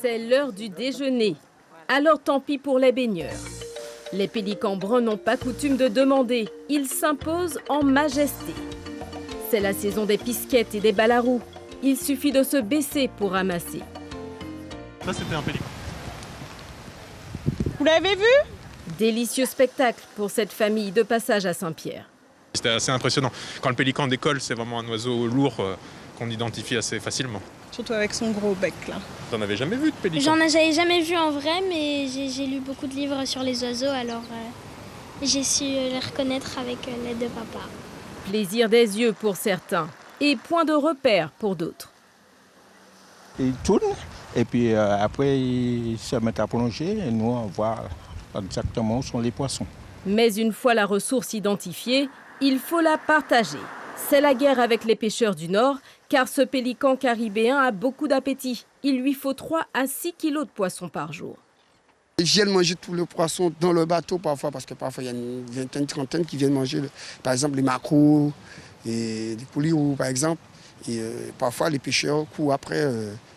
C'est l'heure du déjeuner. Alors tant pis pour les baigneurs. Les pélicans bruns n'ont pas coutume de demander. Ils s'imposent en majesté. C'est la saison des pisquettes et des balarous. Il suffit de se baisser pour ramasser. Ça, c'était un pélican. Vous l'avez vu? Délicieux spectacle pour cette famille de passage à Saint-Pierre. C'était assez impressionnant. Quand le pélican décolle, c'est vraiment un oiseau lourd qu'on identifie assez facilement. Surtout avec son gros bec là. T'en avais jamais vu de pélican? J'avais jamais vu en vrai, mais j'ai lu beaucoup de livres sur les oiseaux, alors j'ai su les reconnaître avec l'aide de papa. Plaisir des yeux pour certains et point de repère pour d'autres. Ils tournent et puis après ils se mettent à plonger et nous on voit exactement où sont les poissons. Mais une fois la ressource identifiée, il faut la partager. C'est la guerre avec les pêcheurs du Nord, car ce pélican caribéen a beaucoup d'appétit. Il lui faut 3 à 6 kilos de poissons par jour. Ils viennent manger tous les poissons dans le bateau parfois, parce que parfois il y a une vingtaine, trentaine qui viennent manger, par exemple, les maquereaux et les poulirous, par exemple. Et parfois les pêcheurs courent après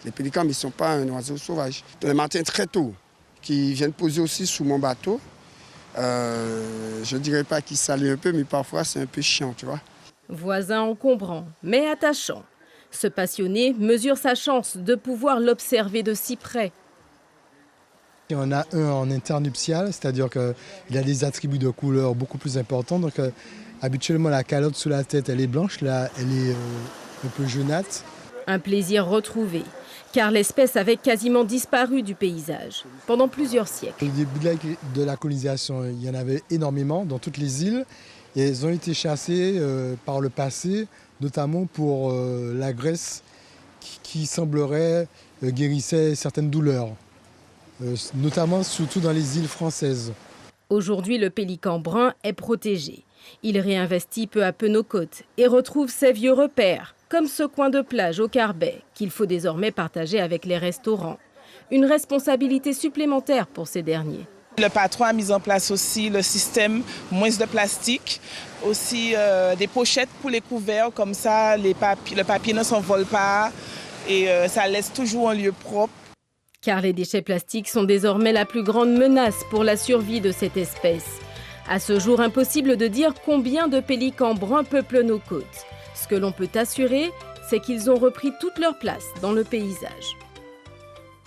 les pélicans, mais ils ne sont pas un oiseau sauvage. Le matin très tôt, qui viennent poser aussi sous mon bateau. Je ne dirais pas qu'ils salient un peu, mais parfois c'est un peu chiant, tu vois. Voisin encombrant, mais attachant. Ce passionné mesure sa chance de pouvoir l'observer de si près. Il y en a un en internuptial, c'est-à-dire qu'il a des attributs de couleur beaucoup plus importants. Donc, habituellement, la calotte sous la tête, elle est blanche, là, elle est un peu jaunâtre. Un plaisir retrouvé, car l'espèce avait quasiment disparu du paysage pendant plusieurs siècles. Au début de la colonisation, il y en avait énormément dans toutes les îles. Et elles ont été chassées par le passé, notamment pour la graisse qui semblerait guérissait certaines douleurs, notamment surtout dans les îles françaises. Aujourd'hui, le pélican brun est protégé. Il réinvestit peu à peu nos côtes et retrouve ses vieux repères, comme ce coin de plage au Carbet, qu'il faut désormais partager avec les restaurants. Une responsabilité supplémentaire pour ces derniers. Le patron a mis en place aussi le système moins de plastique, aussi des pochettes pour les couverts, comme ça le papier ne s'envole pas et ça laisse toujours un lieu propre. Car les déchets plastiques sont désormais la plus grande menace pour la survie de cette espèce. À ce jour, impossible de dire combien de pélicans bruns peuplent nos côtes. Ce que l'on peut assurer, c'est qu'ils ont repris toute leur place dans le paysage.